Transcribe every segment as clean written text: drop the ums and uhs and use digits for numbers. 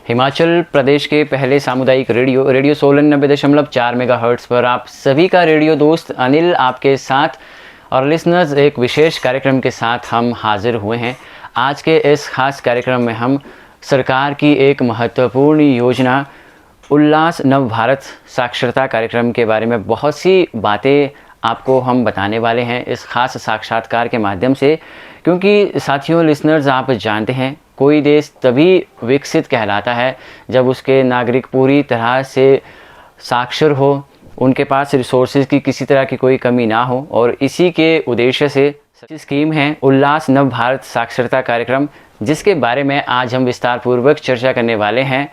हिमाचल प्रदेश के पहले सामुदायिक रेडियो सोलन 90.4 मेगाहर्ट्ज़ पर आप सभी का रेडियो दोस्त अनिल आपके साथ और लिसनर्स एक विशेष कार्यक्रम के साथ हम हाजिर हुए हैं। आज के इस खास कार्यक्रम में हम सरकार की एक महत्वपूर्ण योजना उल्लास नव भारत साक्षरता कार्यक्रम के बारे में बहुत सी बातें आपको हम बताने वाले हैं इस खास साक्षात्कार के माध्यम से, क्योंकि साथियों लिसनर्स आप जानते हैं कोई देश तभी विकसित कहलाता है जब उसके नागरिक पूरी तरह से साक्षर हो, उनके पास रिसोर्सेज की किसी तरह की कोई कमी ना हो। और इसी के उद्देश्य से स्कीम है उल्लास नव भारत साक्षरता कार्यक्रम, जिसके बारे में आज हम विस्तार पूर्वक चर्चा करने वाले हैं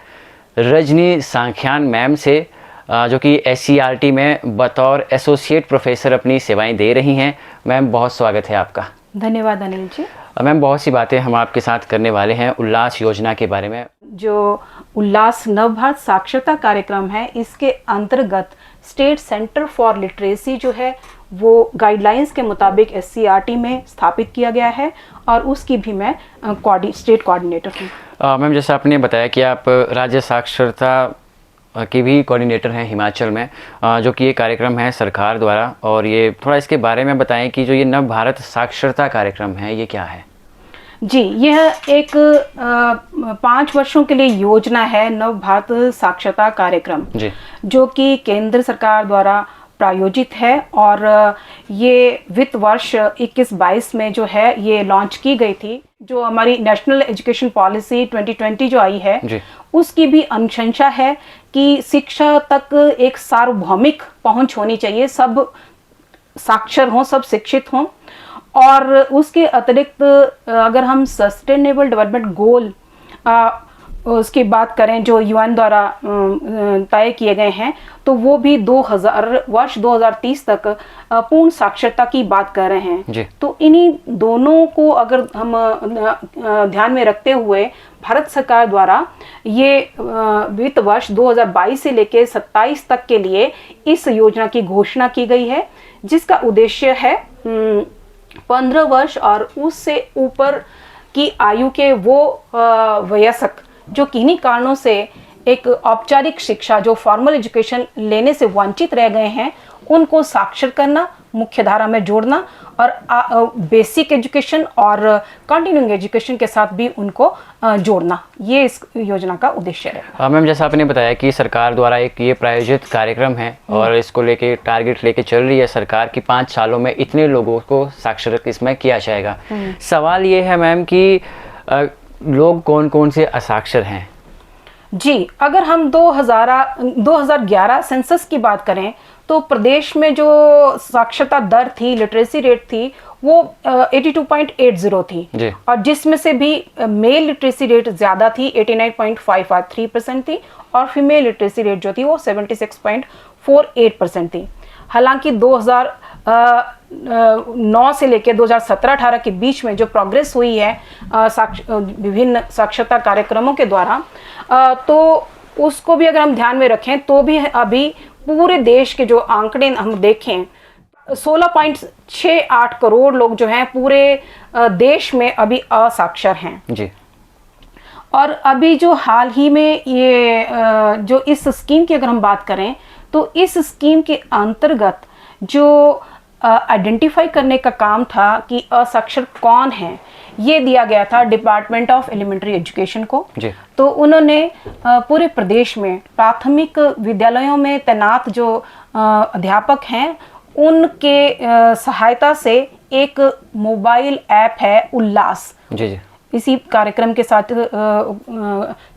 रजनी सांख्यान मैम से, जो कि SCERT में बतौर एसोसिएट प्रोफेसर अपनी सेवाएं दे रही हैं। मैम बहुत स्वागत है आपका। धन्यवाद अनिल जी। मैम बहुत सी बातें हम आपके साथ करने वाले हैं उल्लास योजना के बारे में। जो उल्लास नव भारत साक्षरता कार्यक्रम है, इसके अंतर्गत स्टेट सेंटर फॉर लिटरेसी जो है वो गाइडलाइंस के मुताबिक SCERT में स्थापित किया गया है और उसकी भी मैं स्टेट कोऑर्डिनेटर हूँ। मैम जैसा आपने बताया कि आप राज्य साक्षरता की भी कोऑर्डिनेटर हैं हिमाचल में, जो कि ये कार्यक्रम है सरकार द्वारा, और ये थोड़ा इसके बारे में बताएं कि जो ये नव भारत साक्षरता कार्यक्रम है ये क्या है। जी, यह एक 5 वर्षों के लिए योजना है नव भारत साक्षरता कार्यक्रम जी, जो कि केंद्र सरकार द्वारा प्रायोजित है और ये वित्त वर्ष 21-22 में जो है ये लॉन्च की गई थी। जो हमारी नेशनल एजुकेशन पॉलिसी 2020 जो आई है जी, उसकी भी अनुशंसा है कि शिक्षा तक एक सार्वभौमिक पहुंच होनी चाहिए, सब साक्षर हों, सब शिक्षित हों। और उसके अतिरिक्त अगर हम सस्टेनेबल डेवलपमेंट गोल उसकी बात करें जो UN द्वारा तय किए गए हैं, तो वो भी 2030 तक पूर्ण साक्षरता की बात कर रहे हैं। तो इन्हीं दोनों को अगर हम ध्यान में रखते हुए भारत सरकार द्वारा ये वित्त वर्ष 2022 से लेकर 27 तक के लिए इस योजना की घोषणा की गई है, जिसका उद्देश्य है 15 वर्ष और उससे ऊपर की आयु के वो वयस्क जो किन्हीं कारणों से एक औपचारिक शिक्षा जो फॉर्मल एजुकेशन लेने से वंचित रह गए हैं, उनको साक्षर करना, मुख्य धारा में जोड़ना और बेसिक एजुकेशन और कंटिन्यूइंग एजुकेशन के साथ भी उनको जोड़ना, ये इस योजना का उद्देश्य है। मैम जैसा आपने बताया कि सरकार द्वारा एक ये प्रायोजित कार्यक्रम है और इसको लेके टारगेट लेके चल रही है सरकार की 5 सालों में इतने लोगों को साक्षर इसमें किया जाएगा। सवाल ये है मैम कि लोग कौन कौन से असाक्षर हैं। जी, अगर हम 2011 सेंसस की बात करें तो प्रदेश में जो साक्षरता दर थी, लिटरेसी रेट थी, वो 82.80 थी जी, और जिसमें से भी मेल लिटरेसी रेट ज़्यादा थी, 89.553% थी, और फीमेल लिटरेसी रेट जो थी वो 76.48% थी। हालांकि 2009 से लेकर 2017-18 के बीच में जो प्रोग्रेस हुई है विभिन्न साक्षरता कार्यक्रमों के द्वारा, तो उसको भी अगर हम ध्यान में रखें तो भी अभी पूरे देश के जो आंकड़े हम देखें 16.68 करोड़ लोग जो हैं पूरे देश में अभी असाक्षर हैं जी। और अभी जो हाल ही में ये जो इस स्कीम की अगर हम बात करें तो इस स्कीम के अंतर्गत जो आइडेंटिफाई करने का काम था कि असाक्षर कौन है, ये दिया गया था डिपार्टमेंट ऑफ एलिमेंट्री एजुकेशन को जी। तो उन्होंने पूरे प्रदेश में प्राथमिक विद्यालयों में तैनात जो अध्यापक हैं उनके सहायता से एक मोबाइल ऐप है उल्लास जी जी, इसी कार्यक्रम के साथ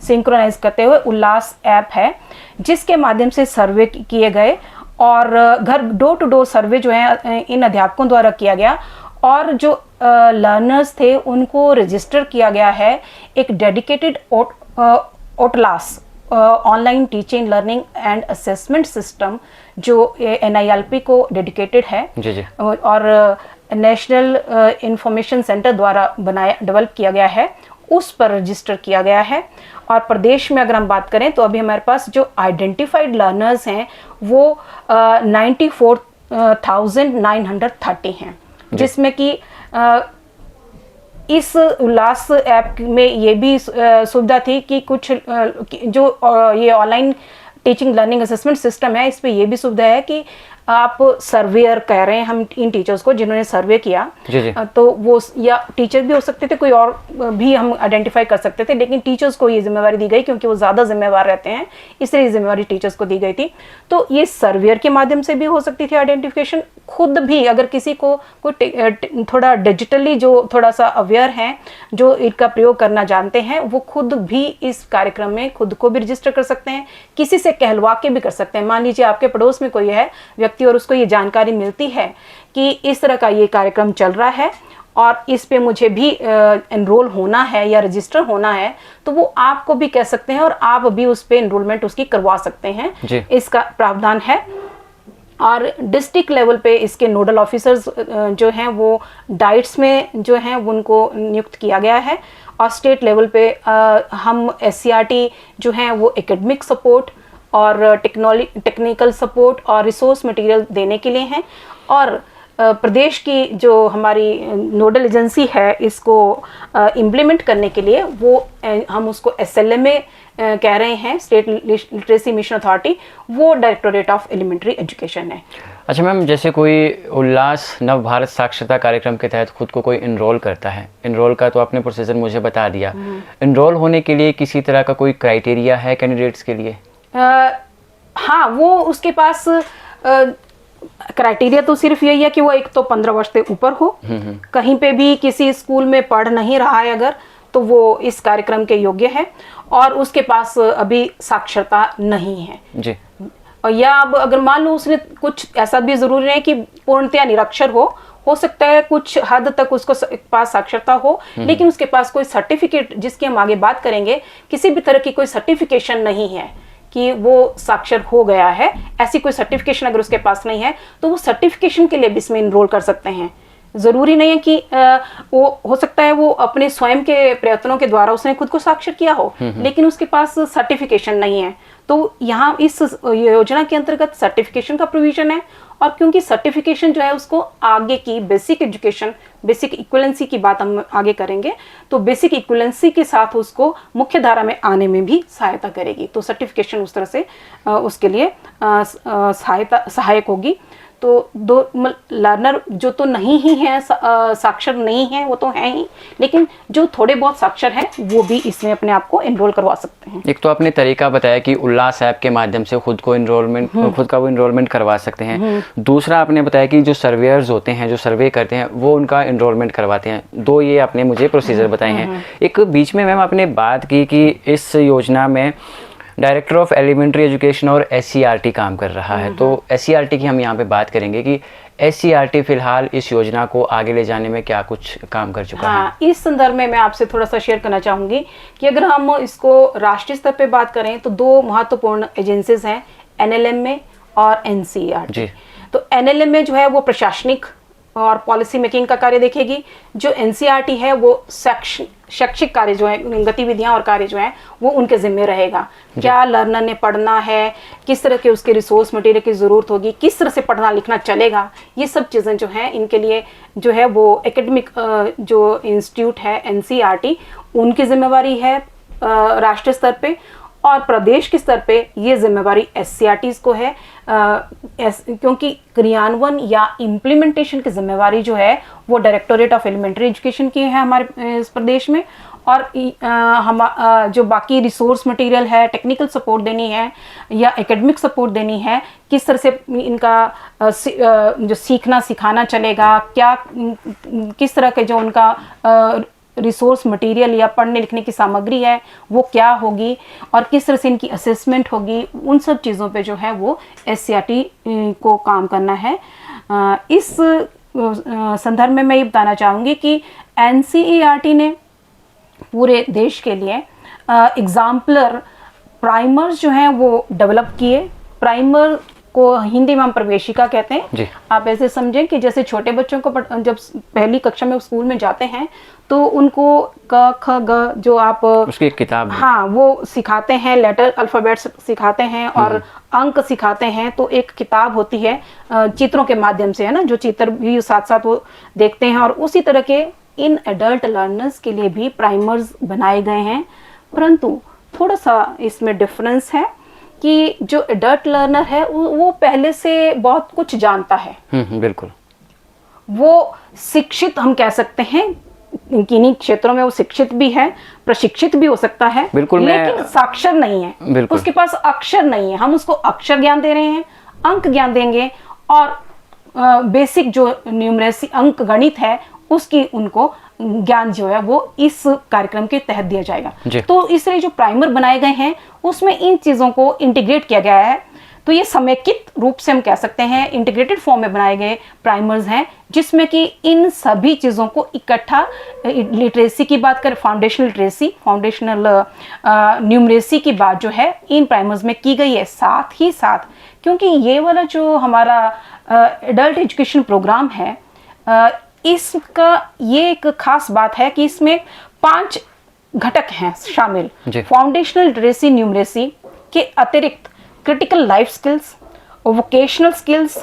सिंक्रोनाइज करते हुए उल्लास ऐप है, जिसके माध्यम से सर्वे किए गए और घर डोर टू डोर सर्वे जो है इन अध्यापकों द्वारा किया गया और जो लर्नर्स थे उनको रजिस्टर किया गया है एक dedicated OTLAS online teaching learning and assessment system जो NILP को डेडिकेटेड है जी जी। और नेशनल इंफॉर्मेशन सेंटर द्वारा डेवलप किया गया है, उस पर रजिस्टर किया गया है। और प्रदेश में अगर हम बात करें तो अभी हमारे पास जो आइडेंटिफाइड लर्नर्स हैं वो 94,930 हैं, जिसमें कि इस उल्लास ऐप में ये भी सुविधा थी कि कुछ जो ये online teaching learning assessment system है, इस पे ये भी सुविधा है कि आप सर्वेयर कह रहे हैं हम इन टीचर्स को जिन्होंने सर्वे किया, जी। तो वो या टीचर भी हो सकते थे, कोई और भी हम आइडेंटिफाई कर सकते थे, लेकिन टीचर्स को ये जिम्मेवारी दी गई क्योंकि वो ज़्यादा जिम्मेवार रहते हैं, इसलिए ये जिम्मेवारी टीचर्स को दी गई थी। तो ये सर्वेयर के माध्यम से भी हो सकती थी आइडेंटिफिकेशन। खुद भी अगर किसी को कोई थोड़ा डिजिटली जो थोड़ा सा अवेयर हैं, जो इनका प्रयोग करना जानते हैं, वो खुद भी इस कार्यक्रम में खुद को भी रजिस्टर कर सकते हैं, किसी से कहलवा के भी कर सकते हैं। मान लीजिए आपके पड़ोस में कोई है व्यक्ति और उसको ये जानकारी मिलती है कि इस तरह का ये कार्यक्रम चल रहा है और इस पे मुझे भी एनरोल होना है या रजिस्टर होना है, तो वो आपको भी कह सकते हैं और आप भी उस पे एनरोलमेंट उसकी करवा सकते हैं। इसका प्रावधान है। और डिस्ट्रिक्ट लेवल पे इसके नोडल ऑफिसर्स जो हैं वो डाइट्स में जो हैं उनको नियुक्त किया गया है। और स्टेट लेवल पे हम SCRT जो हैं वो एकेडमिक सपोर्ट और टेक्निकल सपोर्ट और रिसोर्स मटेरियल देने के लिए हैं। और प्रदेश की जो हमारी नोडल एजेंसी है इसको इम्प्लीमेंट करने के लिए वो हम उसको SLMA कह रहे हैं, स्टेट लिटरेसी मिशन अथॉरिटी, वो डायरेक्टोरेट ऑफ एलिमेंट्री एजुकेशन है। अच्छा मैम, जैसे कोई उल्लास नव भारत साक्षरता कार्यक्रम के तहत खुद को कोई इनरोल करता है, इनरोल का तो आपने प्रोसीजर मुझे बता दिया, इनरोल होने के लिए किसी तरह का कोई क्राइटेरिया है कैंडिडेट्स के लिए? हाँ, वो उसके पास क्राइटेरिया तो सिर्फ यही है कि वो एक तो 15 वर्ष से ऊपर हो, कहीं पे भी किसी स्कूल में पढ़ नहीं रहा है अगर, तो वो इस कार्यक्रम के योग्य है, और उसके पास अभी साक्षरता नहीं है जी। या अब अगर मान लो उसने कुछ ऐसा भी जरूरी है कि पूर्णतया निरक्षर हो सकता है कुछ हद तक उसको पास साक्षरता हो, लेकिन उसके पास कोई सर्टिफिकेट, जिसकी हम आगे बात करेंगे, किसी भी तरह की कोई सर्टिफिकेशन नहीं है कि वो साक्षर हो गया है, ऐसी कोई सर्टिफिकेशन अगर उसके पास नहीं है तो वो सर्टिफिकेशन के लिए भी इसमें इनरोल कर सकते हैं। जरूरी नहीं है कि वो हो सकता है वो अपने स्वयं के प्रयत्नों के द्वारा उसने खुद को साक्षर किया हो, लेकिन उसके पास सर्टिफिकेशन नहीं है, तो यहाँ इस योजना के अंतर्गत सर्टिफिकेशन का प्रोविजन है। और क्योंकि सर्टिफिकेशन जो है उसको आगे की बेसिक एजुकेशन, बेसिक इक्विवेलेंसी की बात हम आगे करेंगे, तो बेसिक इक्विवेलेंसी के साथ उसको मुख्य धारा में आने में भी सहायता करेगी, तो सर्टिफिकेशन उस तरह से उसके लिए सहायक होगी। तो दो लर्नर जो तो नहीं ही है, साक्षर नहीं है, वो तो हैं ही, लेकिन जो थोड़े बहुत साक्षर हैं वो भी इसमें अपने आप को एनरोल करवा सकते हैं। एक तो आपने तरीका बताया कि उल्लास ऐप के माध्यम से खुद को एनरोलमेंट, खुद का वो एनरोलमेंट करवा सकते हैं। दूसरा आपने बताया कि जो सर्वेयर्स होते हैं, जो सर्वे करते हैं, वो उनका एनरोलमेंट करवाते हैं। दो ये आपने मुझे प्रोसीजर बताए हैं। एक बीच में मैम आपने बात की कि इस योजना में डायरेक्टर ऑफ एलिमेंट्री एजुकेशन और SCRT काम कर रहा है, तो SCRT की हम यहाँ पे बात करेंगे कि SCRT फिलहाल इस योजना को आगे ले जाने में क्या कुछ काम कर चुका है। इस संदर्भ में मैं आपसे थोड़ा सा शेयर करना चाहूँगी कि अगर हम इसको राष्ट्रीय स्तर पे बात करें तो दो महत्वपूर्ण एजेंसीज हैं, NLMA और NCERT। तो NLMA जो है वो प्रशासनिक और पॉलिसी मेकिंग का कार्य देखेगी, जो NCERT है वो शैक्षिक कार्य जो है, गतिविधियां और कार्य जो है वो उनके जिम्मे रहेगा। क्या लर्नर ने पढ़ना है, किस तरह के उसके रिसोर्स मटेरियल की ज़रूरत होगी, किस तरह से पढ़ना लिखना चलेगा, ये सब चीज़ें जो हैं इनके लिए जो है वो एकेडमिक जो इंस्टीट्यूट है NCERT, उनकी जिम्मेवारी है राष्ट्रीय स्तर पे। और प्रदेश के स्तर पे ये जिम्मेवारी SCRTs को है, क्योंकि क्रियान्वयन या इम्प्लीमेंटेशन की जिम्मेवारी जो है वो डायरेक्टोरेट ऑफ एलिमेंट्री एजुकेशन की है हमारे इस प्रदेश में। और हम जो बाकी रिसोर्स मटेरियल है, टेक्निकल सपोर्ट देनी है या एकेडमिक सपोर्ट देनी है, किस तरह से इनका जो सीखना सिखाना चलेगा, क्या किस तरह के जो उनका रिसोर्स मटेरियल या पढ़ने लिखने की सामग्री है वो क्या होगी और किस तरह से इनकी असेसमेंट होगी, उन सब चीज़ों पे जो है वो SCRT को काम करना है। इस संदर्भ में मैं ये बताना चाहूँगी कि NCERT ने पूरे देश के लिए एग्जाम्पलर प्राइमर्स जो हैं वो डेवलप किए। प्राइमर को हिंदी में हम प्रवेशिका कहते हैं। आप ऐसे समझें कि जैसे छोटे बच्चों को जब पहली कक्षा में स्कूल में जाते हैं तो उनको क ख ग जो आप उसकी एक किताब, हाँ, वो सिखाते हैं, लेटर अल्फ़ाबेट्स सिखाते हैं और अंक सिखाते हैं। तो एक किताब होती है चित्रों के माध्यम से, है ना, जो चित्र भी साथ साथ वो देखते हैं, और उसी तरह के इन एडल्ट लर्नर्स के लिए भी प्राइमर्स बनाए गए हैं, परंतु थोड़ा सा इसमें डिफरेंस है कि जो एडल्ट लर्नर है वो पहले से बहुत कुछ जानता है। बिल्कुल। वो शिक्षित हम कह सकते हैं, किन्हीं क्षेत्रों में वो शिक्षित भी है, प्रशिक्षित भी हो सकता है, बिल्कुल, लेकिन साक्षर नहीं है, उसके पास अक्षर नहीं है। हम उसको अक्षर ज्ञान दे रहे हैं, अंक ज्ञान देंगे, और बेसिक जो न्यूमरेसी अंक गणित है उसकी उनको ज्ञान जो है वो इस कार्यक्रम के तहत दिया जाएगा। तो इसलिए जो प्राइमर बनाए गए हैं उसमें इन चीजों को इंटीग्रेट किया गया है। तो ये समेकित रूप से हम कह सकते हैं इंटीग्रेटेड फॉर्म में बनाए गए प्राइमर्स हैं, जिसमें कि इन सभी चीज़ों को इकट्ठा, लिटरेसी की बात करें, फाउंडेशनल लिटरेसी, फाउंडेशनल न्यूमरेसी की बात जो है इन प्राइमर्स में की गई है। साथ ही साथ क्योंकि ये वाला जो हमारा एडल्ट एजुकेशन प्रोग्राम है, इसका ये एक खास बात है कि इसमें 5 घटक हैं शामिल। फाउंडेशनल लिटरेसी न्यूमरेसी के अतिरिक्त critical life skills, vocational skills,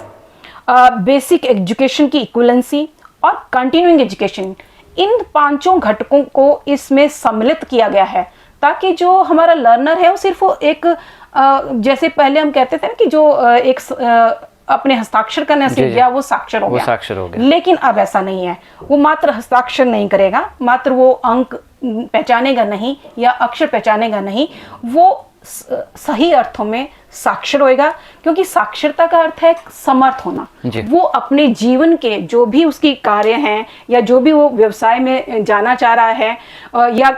basic education की इक्विवेलेंसी और कंटिन्यूइंग एजुकेशन, इन 5 घटकों को इसमें सम्मिलित किया गया है, ताकि जो हमारा लर्नर है वो सिर्फ एक जैसे पहले हम कहते थे ना कि जो एक अपने हस्ताक्षर करने से गया वो साक्षर हो गया, लेकिन अब ऐसा नहीं है। वो मात्र हस्ताक्षर नहीं करेगा, मात्र वो अंक पहचानेगा नहीं या अक्षर पहचानेगा नहीं, वो सही अर्थों में साक्षर होएगा, क्योंकि साक्षरता का अर्थ है समर्थ होना। वो अपने जीवन के जो भी उसकी कार्य हैं या जो भी वो व्यवसाय में जाना चाह रहा है या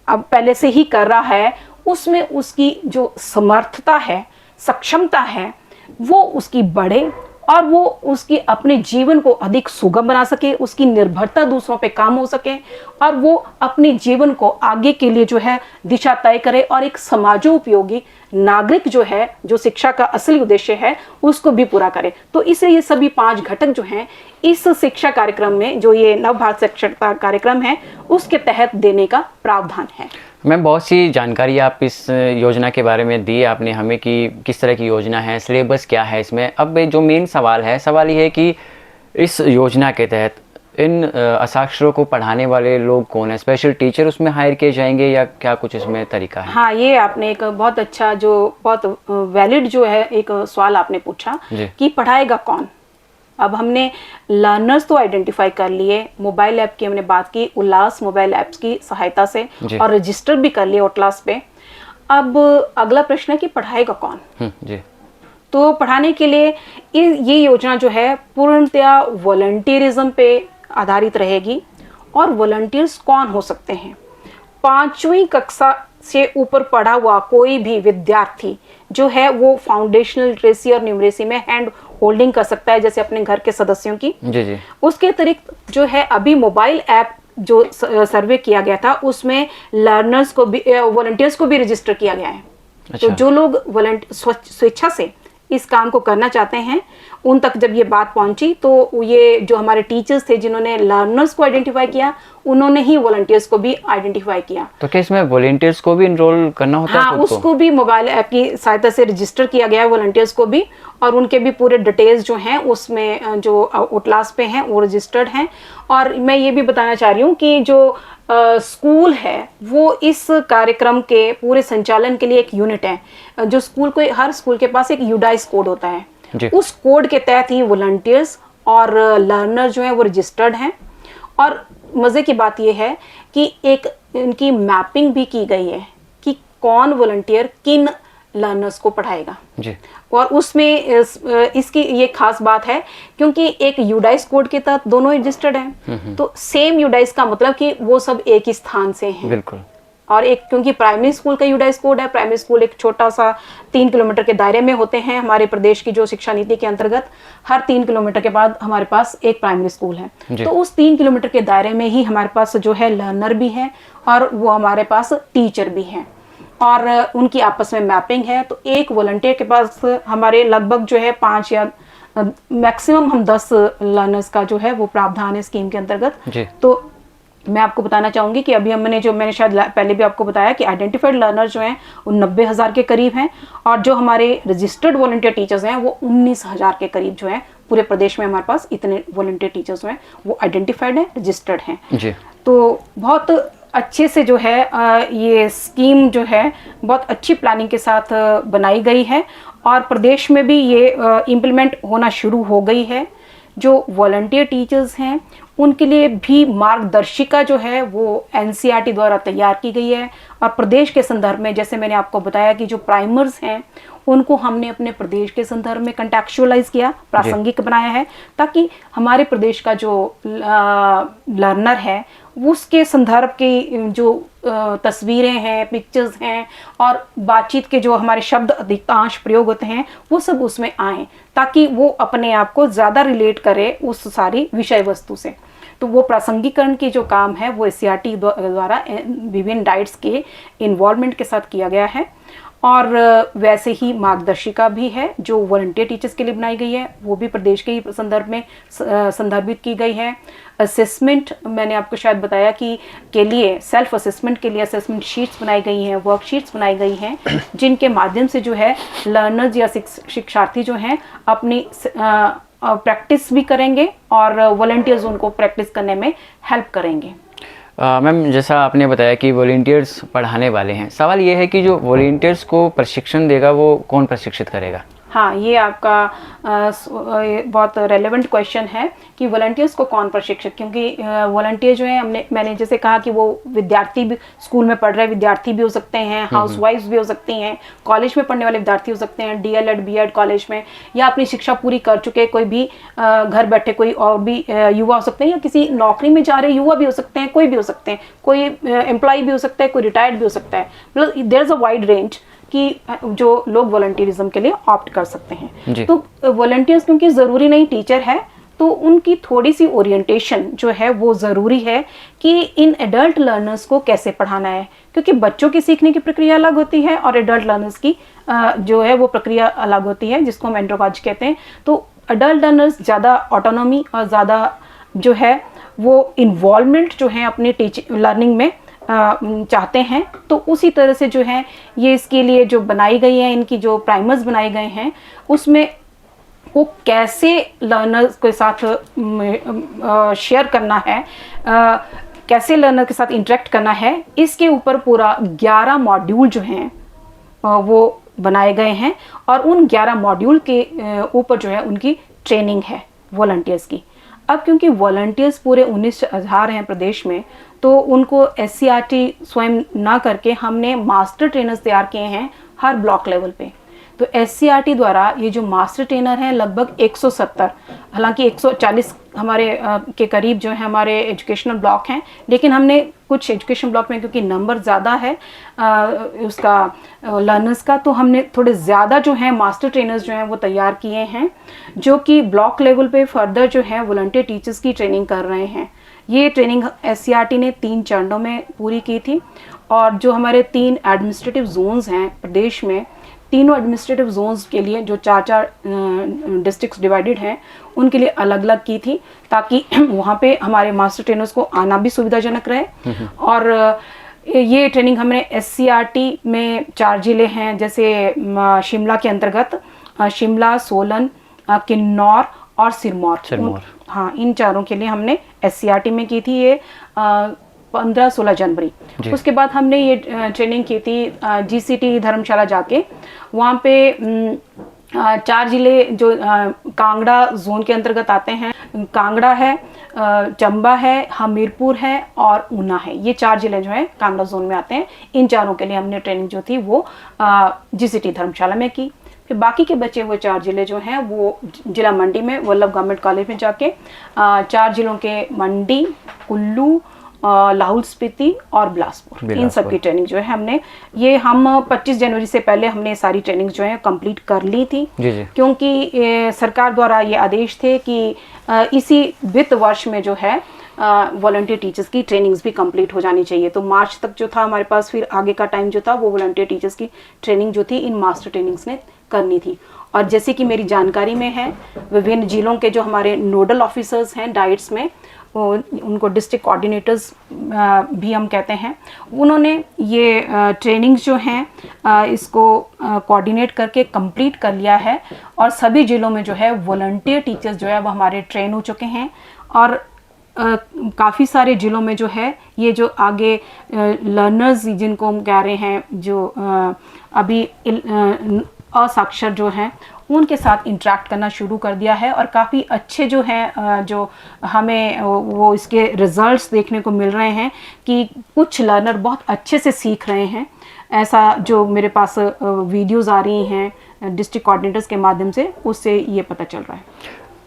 अब पहले से ही कर रहा है, उसमें उसकी जो समर्थता है, सक्षमता है, वो उसकी बढ़े और वो उसकी अपने जीवन को अधिक सुगम बना सके, उसकी निर्भरता दूसरों पे काम हो सके और वो अपने जीवन को आगे के लिए जो है दिशा तय करे और एक समाजोपयोगी नागरिक जो है, जो शिक्षा का असली उद्देश्य है, उसको भी पूरा करे। तो इसलिए ये सभी 5 घटक जो हैं इस शिक्षा कार्यक्रम में, जो ये नव भारत साक्षरता कार्यक्रम है, उसके तहत देने का प्रावधान है। मैम, बहुत सी जानकारी आप इस योजना के बारे में दी आपने हमें कि किस तरह की योजना है, सिलेबस क्या है इसमें। अब जो मेन सवाल ये है कि इस योजना के तहत इन असाक्षरों को पढ़ाने वाले लोग कौन है? स्पेशल टीचर उसमें हायर किए जाएंगे या क्या कुछ इसमें तरीका है? हाँ, ये आपने एक बहुत अच्छा, जो बहुत वैलिड जो है एक सवाल आपने पूछा कि पढ़ाएगा कौन। अब हमने लर्नर्स तो आइडेंटिफाई कर लिए, मोबाइल ऐप की हमने बात की, उल्लास मोबाइल ऐप्स की सहायता से, और रजिस्टर भी कर लिए ओटलास पे। अब अगला प्रश्न है कि पढ़ाएगा कौन? जी। तो पढ़ाने के लिए ये योजना जो है पूर्णतया वॉलंटियरिज्म पे आधारित रहेगी। और वॉलंटियर्स कौन हो सकते हैं? 5वीं कक्षा से ऊपर पढ़ा हुआ कोई भी विद्यार्थी जो है वो फाउंडेशनल लिटरेसी और न्यूमरेसी में हैंड होल्डिंग कर सकता है, जैसे अपने घर के सदस्यों की। जी। उसके अतिरिक्त जो है अभी मोबाइल ऐप जो सर्वे किया गया था उसमें लर्नर्स को भी, वॉलंटियर्स को भी रजिस्टर किया गया है। तो जो लोग स्वेच्छा से इस काम को करना चाहते हैं उन तक जब ये बात पहुंची तो ये जो हमारे टीचर्स थे जिन्होंने लर्नर्स को आइडेंटिफाई किया, उन्होंने ही वॉलंटियर्स को भी आइडेंटिफाई किया। तो क्या इसमें वॉलंटियर्स को भी इनरोल करना होता है? हाँ, उसको भी मोबाइल ऐप की सहायता से रजिस्टर किया गया है, वॉलंटियर्स को भी, और उनके भी पूरे डिटेल्स जो हैं उसमें जो ओटलास पे हैं वो रजिस्टर्ड हैं। और मैं ये भी बताना चाह रही हूँ कि जो स्कूल है वो इस कार्यक्रम के पूरे संचालन के लिए एक यूनिट है। जो स्कूल को, हर स्कूल के पास एक यूडाइस कोड होता है, उस कोड के तहत ही वॉलंटियर्स और लर्नर जो है वो रजिस्टर्ड हैं। और मज़े की बात ये है कि एक इनकी मैपिंग भी की गई है कि कौन वॉलंटियर किन लर्नर्स को पढ़ाएगा जी। और उसमें इसकी ये खास बात है क्योंकि एक यूडाइस कोड के तहत दोनों रजिस्टर्ड हैं, तो सेम यूडाइस का मतलब कि वो सब एक ही स्थान से हैं। बिल्कुल। और एक क्योंकि प्राइमरी स्कूल का यूडाइस कोड है, प्राइमरी स्कूल एक छोटा सा 3 किलोमीटर के दायरे में होते हैं। हमारे प्रदेश की जो शिक्षा नीति के अंतर्गत हर 3 किलोमीटर के बाद हमारे पास एक प्राइमरी स्कूल है, तो उस 3 किलोमीटर के दायरे में ही हमारे पास जो है लर्नर भी है और वो हमारे पास टीचर भी हैं और उनकी आपस में मैपिंग है। तो एक वॉलंटियर के पास हमारे लगभग जो है 5 या मैक्सिमम हम 10 लर्नर्स का जो है वो प्रावधान है स्कीम के अंतर्गत। तो मैं आपको बताना चाहूंगी कि अभी मैंने शायद पहले भी आपको बताया कि आइडेंटिफाइड लर्नर जो हैं वो 90,000 के करीब हैं और जो हमारे रजिस्टर्ड वॉलंटियर टीचर्स हैं वो 19,000 के करीब जो हैं पूरे प्रदेश में हमारे पास इतने वॉलंटियर टीचर्स हैं, वो आइडेंटिफाइड हैं, रजिस्टर्ड हैं जी। तो बहुत अच्छे से जो है ये स्कीम जो है बहुत अच्छी प्लानिंग के साथ बनाई गई है और प्रदेश में भी ये इम्प्लीमेंट होना शुरू हो गई है। जो वॉलंटियर टीचर्स हैं उनके लिए भी मार्गदर्शिका जो है वो एनसीईआरटी द्वारा तैयार की गई है और प्रदेश के संदर्भ में जैसे मैंने आपको बताया कि जो प्राइमर्स हैं उनको हमने अपने प्रदेश के संदर्भ में कंटेक्चुअलाइज किया, प्रासंगिक बनाया है ताकि हमारे प्रदेश का जो लर्नर है उसके संदर्भ की जो तस्वीरें हैं, पिक्चर्स हैं और बातचीत के जो हमारे शब्द अधिकांश प्रयोग होते हैं वो सब उसमें आए ताकि वो अपने आप को ज़्यादा रिलेट करे उस सारी विषय वस्तु से। तो वो प्रासंगिकरण की जो काम है वो एससीईआरटी द्वारा विभिन्न डाइट्स के इन्वॉल्वमेंट के साथ किया गया है और वैसे ही मार्गदर्शिका भी है जो वॉलंटियर टीचर्स के लिए बनाई गई है, वो भी प्रदेश के ही संदर्भ में संदर्भित की गई है। असेसमेंट मैंने आपको शायद बताया कि के लिए सेल्फ असेसमेंट के लिए असेसमेंट शीट्स बनाई गई हैं, वर्कशीट्स बनाई गई हैं जिनके माध्यम से जो है लर्नर्स या शिक्षार्थी जो हैं अपनी प्रैक्टिस भी करेंगे और वॉलंटियर्स उनको प्रैक्टिस करने में हेल्प करेंगे। मैम जैसा आपने बताया कि वॉलंटियर्स पढ़ाने वाले हैं, सवाल ये है कि जो वॉलंटियर्स को प्रशिक्षण देगा वो कौन प्रशिक्षित करेगा? हाँ, ये आपका बहुत रेलेवेंट क्वेश्चन है कि वॉलंटियर्स को कौन प्रशिक्षित, क्योंकि वॉलंटियर जो है मैंने जैसे कहा कि वो विद्यार्थी भी स्कूल में पढ़ रहे विद्यार्थी भी हो सकते हैं, हाउसवाइफ्स भी हो सकती हैं, कॉलेज में पढ़ने वाले विद्यार्थी हो सकते हैं, डीएलएड बीएड कॉलेज में, या अपनी शिक्षा पूरी कर चुके कोई भी घर बैठे कोई और भी युवा हो सकते हैं, या किसी नौकरी में जा रहे युवा भी हो सकते हैं, कोई भी हो सकते हैं, कोई एम्प्लॉय भी हो सकता है, कोई रिटायर्ड भी हो सकता है। मतलब there is a wide range कि जो लोग वॉलंटियरिज्म के लिए ऑप्ट कर सकते हैं। तो वॉलंटियर्स क्योंकि ज़रूरी नहीं टीचर है तो उनकी थोड़ी सी ओरिएंटेशन जो है वो ज़रूरी है कि इन एडल्ट लर्नर्स को कैसे पढ़ाना है, क्योंकि बच्चों की सीखने की प्रक्रिया अलग होती है और एडल्ट लर्नर्स की जो है वो प्रक्रिया अलग होती है जिसको हम एंड्रोपैजी कहते हैं। तो एडल्ट लर्नर्स ज़्यादा ऑटोनॉमी और ज़्यादा जो है वो इन्वॉल्वमेंट जो है अपनी टीचिंग लर्निंग में चाहते हैं। तो उसी तरह से जो है ये इसके लिए जो बनाई गई है, इनकी जो प्राइमर्स बनाए गए हैं उसमें वो कैसे लर्नर्स के साथ शेयर करना है, कैसे लर्नर के साथ इंटरेक्ट करना है, इसके ऊपर पूरा 11 मॉड्यूल जो हैं वो बनाए गए हैं और उन 11 मॉड्यूल के ऊपर जो है उनकी ट्रेनिंग है वॉलंटियर्स की। अब क्योंकि वॉलंटियर्स पूरे 19,000 हैं प्रदेश में, तो उनको एससीईआरटी स्वयं ना करके हमने मास्टर ट्रेनर्स तैयार किए हैं हर ब्लॉक लेवल पे। तो एससीईआरटी द्वारा ये जो मास्टर ट्रेनर हैं लगभग 170, हालांकि 140 हमारे के करीब जो है हमारे एजुकेशनल ब्लॉक हैं, लेकिन हमने कुछ एजुकेशन ब्लॉक में क्योंकि नंबर ज़्यादा है उसका लर्नर्स का, तो हमने थोड़े ज़्यादा जो है मास्टर ट्रेनर्स जो हैं वो तैयार किए हैं जो कि ब्लॉक लेवल पे फर्दर जो है वॉलंटियर टीचर्स की ट्रेनिंग कर रहे हैं। ये ट्रेनिंग एससीईआरटी ने 3 चरणों में पूरी की थी और जो हमारे 3 एडमिनिस्ट्रेटिव जोन्स हैं प्रदेश में, तीनों एडमिनिस्ट्रेटिव जोन्स के लिए जो 4-4 डिस्ट्रिक्ट्स डिवाइडेड हैं उनके लिए अलग अलग की थी ताकि वहाँ पे हमारे मास्टर ट्रेनर्स को आना भी सुविधाजनक रहे। और ये ट्रेनिंग हमने एससीईआरटी में 4 जिले हैं, जैसे शिमला के अंतर्गत शिमला, सोलन, किन्नौर और सिरमौर। हाँ, इन 4 के लिए हमने एससीईआरटी में की थी ये 15-16 जनवरी। उसके बाद हमने ये ट्रेनिंग की थी जीसीटी धर्मशाला जाके, वहाँ पे 4 जिले जो कांगड़ा जोन के अंतर्गत आते हैं, कांगड़ा है, चंबा है, हमीरपुर है और ऊना है। ये 4 जिले जो है कांगड़ा जोन में आते हैं। इन 4 के लिए हमने ट्रेनिंग जो थी वो जीसीटी धर्मशाला में की। फिर बाकी के बचे हुए 4 जिले जो हैं वो जिला मंडी में वल्लभ गवर्नमेंट कॉलेज में जाके 4 जिलों के मंडी, कुल्लू, लाहौल स्पीति और बिलासपुर, इन सब की ट्रेनिंग जो है हमने हम 25 जनवरी से पहले हमने सारी ट्रेनिंग जो है कंप्लीट कर ली थी। क्योंकि सरकार द्वारा ये आदेश थे कि इसी वित्त वर्ष में जो है वॉलंटियर टीचर्स की ट्रेनिंग्स भी कंप्लीट हो जानी चाहिए। तो मार्च तक जो था हमारे पास, फिर आगे का टाइम जो था वो वॉलंटियर टीचर्स की ट्रेनिंग जो थी इन मास्टर ट्रेनिंग्स ने करनी थी। और जैसे कि मेरी जानकारी में है, विभिन्न जिलों के जो हमारे नोडल ऑफिसर्स हैं डाइट्स में, उनको डिस्ट्रिक्ट कोऑर्डिनेटर्स भी हम कहते हैं, उन्होंने ये ट्रेनिंग्स जो हैं इसको कोऑर्डिनेट करके कंप्लीट कर लिया है और सभी ज़िलों में जो है वॉलंटियर टीचर्स जो है वो हमारे ट्रेन हो चुके हैं और काफ़ी सारे ज़िलों में जो है ये जो आगे लर्नर्स जिनको हम कह रहे हैं जो अभी असाक्षर जो हैं उनके साथ इंटरेक्ट करना शुरू कर दिया है और काफ़ी अच्छे जो हैं जो हमें वो इसके रिजल्ट्स देखने को मिल रहे हैं कि कुछ लर्नर बहुत अच्छे से सीख रहे हैं। ऐसा जो मेरे पास वीडियोज़ आ रही हैं डिस्ट्रिक्ट कोऑर्डिनेटर्स के माध्यम से, उससे ये पता चल रहा है।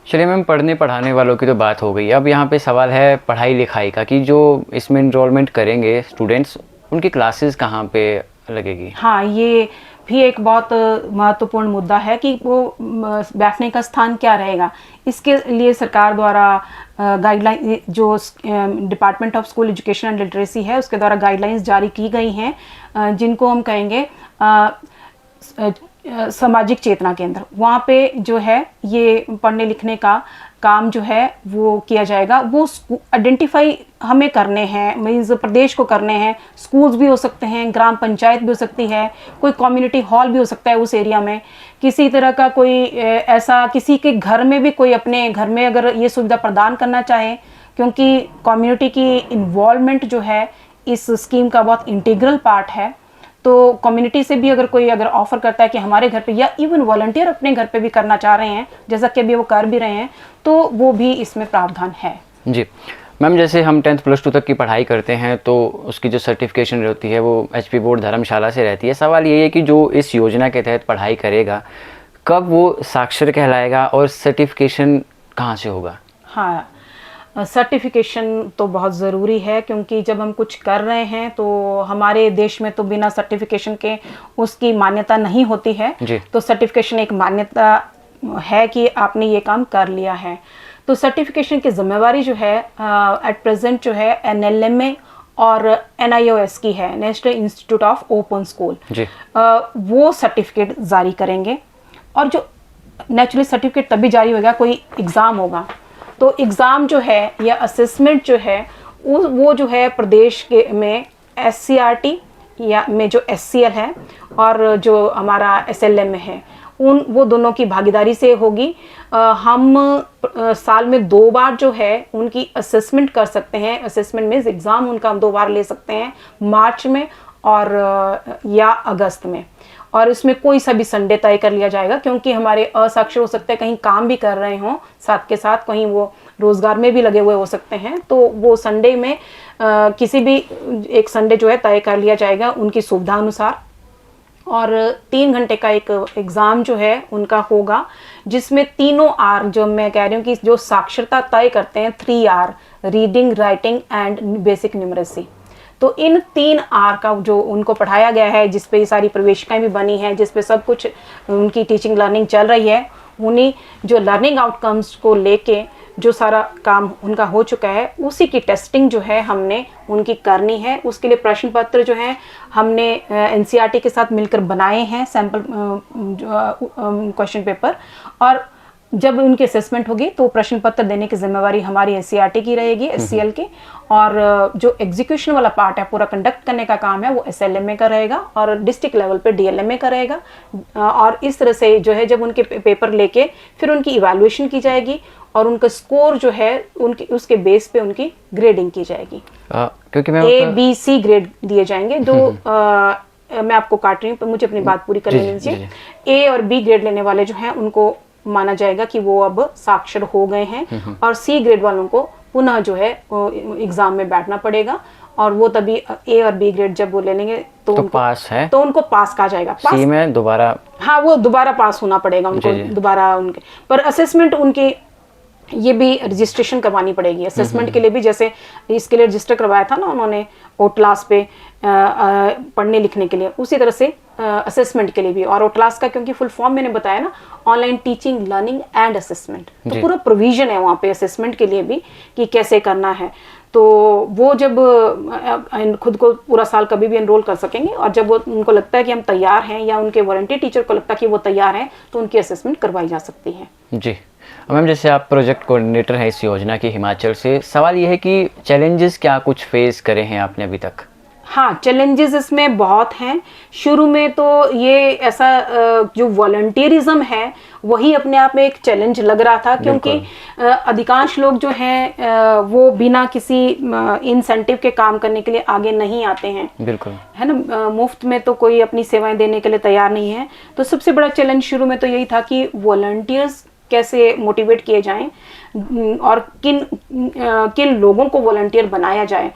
चलिए मैम, पढ़ने पढ़ाने वालों की तो बात हो गई, अब यहाँ पे सवाल है पढ़ाई लिखाई का कि जो इसमें इनरोलमेंट करेंगे स्टूडेंट्स, उनकी क्लासेस कहाँ पे लगेगी? हाँ, ये भी एक बहुत महत्वपूर्ण मुद्दा है कि वो बैठने का स्थान क्या रहेगा। इसके लिए सरकार द्वारा गाइडलाइन जो department of school education and literacy है उसके द्वारा गाइडलाइंस जारी की गई हैं जिनको हम कहेंगे सामाजिक चेतना केंद्र। वहाँ पे जो है ये पढ़ने लिखने का काम जो है वो किया जाएगा। वो आइडेंटिफाई हमें करने हैं, मीन्स प्रदेश को करने हैं। स्कूल्स भी हो सकते हैं, ग्राम पंचायत भी हो सकती है, कोई कम्युनिटी हॉल भी हो सकता है उस एरिया में। किसी तरह का कोई ऐसा किसी के घर में भी कोई अपने घर में अगर ये सुविधा प्रदान करना चाहे, क्योंकि कम्युनिटी की इन्वॉल्वमेंट जो है इस स्कीम का बहुत इंटीग्रल पार्ट है। तो कम्युनिटी से भी अगर ऑफर करता है कि हमारे घर पे, या इवन वॉलंटियर अपने घर पे भी करना चाह रहे हैं जैसा कि अभी वो कर भी रहे हैं, तो वो भी इसमें प्रावधान है। जी मैम, जैसे हम 10th प्लस 2 तक की पढ़ाई करते हैं तो उसकी जो सर्टिफिकेशन होती है वो HP बोर्ड धर्मशाला से रहती है। सवाल ये है कि जो इस योजना के तहत पढ़ाई करेगा कब वो साक्षर कहलाएगा और सर्टिफिकेशन कहाँ से होगा? हाँ, सर्टिफिकेशन तो बहुत ज़रूरी है, क्योंकि जब हम कुछ कर रहे हैं तो हमारे देश में तो बिना सर्टिफिकेशन के उसकी मान्यता नहीं होती है। तो सर्टिफिकेशन एक मान्यता है कि आपने ये काम कर लिया है। तो सर्टिफिकेशन की जिम्मेवारी जो है एट प्रेजेंट जो है NLMA और NIOS की है, national institute of open school. वो सर्टिफिकेट जारी करेंगे और जो नेचुरली सर्टिफिकेट तभी जारी होगा कोई एग्ज़ाम होगा। तो एग्ज़ाम जो है या असेसमेंट जो है वो जो है प्रदेश के में SCRT या में जो SCL है और जो हमारा SLM में है वो दोनों की भागीदारी से होगी। हम साल में 2 बार जो है उनकी असेसमेंट कर सकते हैं। असेसमेंट मीन्स एग्ज़ाम उनका हम 2 बार ले सकते हैं, मार्च में और या अगस्त में। और इसमें कोई सा भी संडे तय कर लिया जाएगा, क्योंकि हमारे असाक्षर हो सकते हैं कहीं काम भी कर रहे हों साथ के साथ, कहीं वो रोज़गार में भी लगे हुए हो सकते हैं। तो वो संडे में किसी भी एक संडे जो है तय कर लिया जाएगा उनकी सुविधा अनुसार। और 3 घंटे का एक एग्ज़ाम जो है उनका होगा, जिसमें तीनों R जो मैं कह रही हूँ कि जो साक्षरता तय करते हैं, 3R reading, writing and basic numeracy. तो इन 3R का जो उनको पढ़ाया गया है, जिस पे ये सारी प्रवेशिकाएं भी बनी हैं, जिस पे सब कुछ उनकी टीचिंग लर्निंग चल रही है, उन्हीं जो लर्निंग आउटकम्स को लेके जो सारा काम उनका हो चुका है उसी की टेस्टिंग जो है हमने उनकी करनी है। उसके लिए प्रश्न पत्र जो है हमने NCERT के साथ मिलकर बनाए हैं, सैम्पल क्वेश्चन पेपर। और जब उनकी असेसमेंट होगी तो प्रश्न पत्र देने की जिम्मेवारी हमारी NCERT की रहेगी, SCL की। और जो एग्जीक्यूशन वाला पार्ट है, पूरा कंडक्ट करने का काम है, वो SLMA का रहेगा और डिस्ट्रिक्ट लेवल पे DLMA का रहेगा। और इस तरह से जो है जब उनके पेपर लेके फिर उनकी इवैल्यूएशन की जाएगी और उनका स्कोर जो है उनकी उसके बेस पे उनकी ग्रेडिंग की जाएगी। क्योंकि मैं A, B, C ग्रेड दिए जाएंगे। मैं आपको काट रही हूँ, मुझे अपनी बात पूरी कर लेनी चाहिए। A और B ग्रेड लेने वाले जो हैं उनको माना जाएगा कि वो अब साक्षर हो गए हैं, और C ग्रेड वालों को पुनः जो है एग्जाम में बैठना पड़ेगा। और वो तभी A और B ग्रेड जब वो ले लेंगे तो उनको पास है, तो उनको पास कहा जाएगा। C में दोबारा, हाँ, वो दोबारा पास होना पड़ेगा उनको, दोबारा उनके पर असेसमेंट उनकी ये भी रजिस्ट्रेशन करवानी पड़ेगी। असेसमेंट के लिए भी, जैसे इसके लिए रजिस्टर करवाया था ना उन्होंने OTLAS पे पढ़ने लिखने के लिए, उसी तरह से असेसमेंट के लिए भी। और OTLAS का क्योंकि फुल फॉर्म मैंने बताया ना, online teaching learning and assessment, तो पूरा प्रोविजन है वहाँ पे असेसमेंट के लिए भी कि कैसे करना है। तो वो जब खुद को पूरा साल कभी भी एनरोल कर सकेंगे, और जब वो उनको लगता है कि हम तैयार हैं या उनके वॉलंटियर टीचर को लगता है कि वो तैयार हैं, तो उनकी असेसमेंट करवाई जा सकती है। जी मैम जैसे आप प्रोजेक्ट कोऑर्डिनेटर हैं इस योजना की हिमाचल से, सवाल ये है कि चैलेंजेस क्या कुछ फेस करे हैं आपने अभी तक? हाँ, चैलेंजेस इसमें बहुत हैं। शुरू में तो ये ऐसा जो वॉलंटियरिज्म है वही अपने आप में एक चैलेंज लग रहा था, क्योंकि अधिकांश लोग जो हैं वो बिना किसी इंसेंटिव के काम करने के लिए आगे नहीं आते हैं। बिल्कुल, है ना, मुफ्त में तो कोई अपनी सेवाएं देने के लिए तैयार नहीं है। तो सबसे बड़ा चैलेंज शुरू में तो यही था कि वॉलंटियर्स कैसे मोटिवेट किए जाएं और किन लोगों को वॉलंटियर बनाया जाए।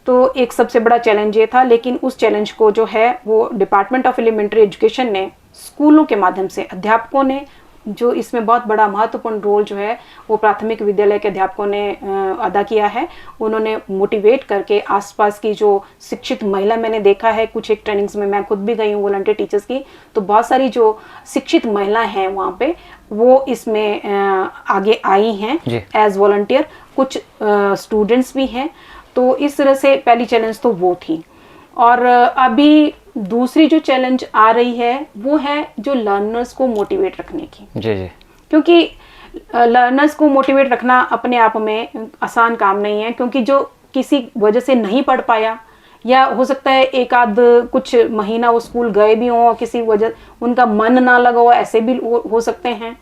तो एक सबसे बड़ा चैलेंज ये था, लेकिन उस चैलेंज को जो है वो डिपार्टमेंट ऑफ एलिमेंट्री एजुकेशन ने स्कूलों के माध्यम से, अध्यापकों ने जो इसमें बहुत बड़ा महत्वपूर्ण रोल जो है वो प्राथमिक विद्यालय के अध्यापकों ने अदा किया है। उन्होंने मोटिवेट करके आसपास की जो शिक्षित महिला, मैंने देखा है कुछ एक ट्रेनिंग्स में, मैं खुद भी गई हूँ वॉलंटियर टीचर्स की, तो बहुत सारी जो शिक्षित महिलाएं हैं वहाँ पे वो इसमें आगे आई हैं एज वॉलंटियर। कुछ स्टूडेंट्स भी हैं। तो इस तरह से पहली चैलेंज तो वो थी। और अभी दूसरी जो चैलेंज आ रही है वो है जो लर्नर्स को मोटिवेट रखने की। जी। क्योंकि लर्नर्स को मोटिवेट रखना अपने आप में आसान काम नहीं है, क्योंकि जो किसी वजह से नहीं पढ़ पाया, या हो सकता है एक आध कुछ महीना वो स्कूल गए भी हों, किसी वजह उनका मन ना लगा हो, ऐसे भी हो सकते हैं।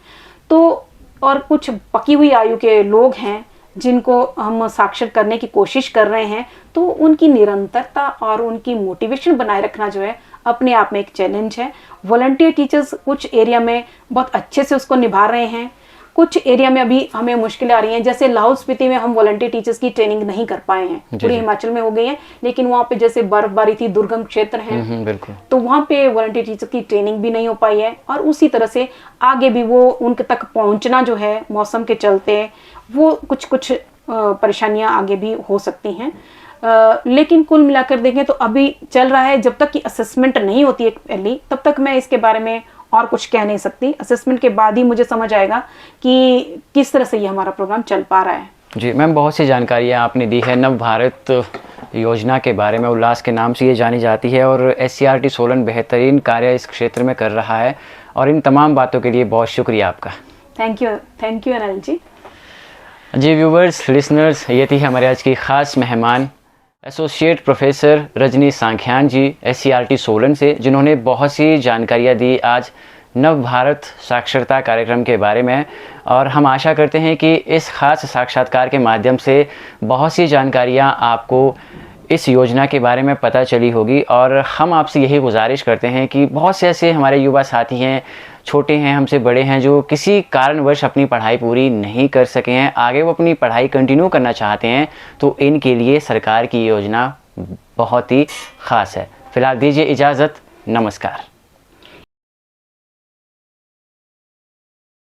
तो और कुछ पकी हुई आयु के लोग हैं जिनको हम साक्षर करने की कोशिश कर रहे हैं, तो उनकी निरंतरता और उनकी मोटिवेशन बनाए रखना जो है अपने आप में एक चैलेंज है। वॉलंटियर टीचर्स कुछ एरिया में बहुत अच्छे से उसको निभा रहे हैं, कुछ एरिया में अभी हमें मुश्किलें आ रही हैं। जैसे लाहौल स्पीति में हम वॉलंटियर टीचर्स की ट्रेनिंग नहीं कर पाए हैं, पूरे हिमाचल में हो गई है, लेकिन वहाँ पे जैसे बर्फबारी थी, दुर्गम क्षेत्र है, बिल्कुल, तो वहाँ पे वॉलंटियर टीचर्स की ट्रेनिंग भी नहीं हो पाई है। और उसी तरह से आगे भी वो उनके तक पहुँचना जो है मौसम के चलते, वो कुछ परेशानियां आगे भी हो सकती हैं। लेकिन कुल मिलाकर देखें तो अभी चल रहा है। जब तक कि असेसमेंट नहीं होती है पहली, तब तक मैं इसके बारे में और कुछ कह नहीं सकती। असेसमेंट के बाद ही मुझे समझ आएगा कि किस तरह से ये हमारा प्रोग्राम चल पा रहा है। जी मैम, बहुत सी जानकारियाँ आपने दी है नव भारत योजना के बारे में। उल्लास के नाम से ये जानी जाती है और SCRT सोलन बेहतरीन कार्य इस क्षेत्र में कर रहा है, और इन तमाम बातों के लिए बहुत शुक्रिया आपका। Thank you Anil ji. जी व्यूवर्स, लिसनर्स, ये थी हमारे आज की ख़ास मेहमान associate professor Rajni Sankhyan ji SCRT Solan से, जिन्होंने बहुत सी जानकारियाँ दी आज नव भारत साक्षरता कार्यक्रम के बारे में। और हम आशा करते हैं कि इस ख़ास साक्षात्कार के माध्यम से बहुत सी जानकारियाँ आपको इस योजना के बारे में पता चली होगी। और हम आपसे यही गुजारिश करते हैं कि बहुत से ऐसे हमारे युवा साथी हैं, छोटे हैं, हमसे बड़े हैं, जो किसी कारणवश अपनी पढ़ाई पूरी नहीं कर सके हैं, आगे वो अपनी पढ़ाई कंटिन्यू करना चाहते हैं, तो इनके लिए सरकार की योजना बहुत ही ख़ास है। फ़िलहाल दीजिए इजाज़त, नमस्कार।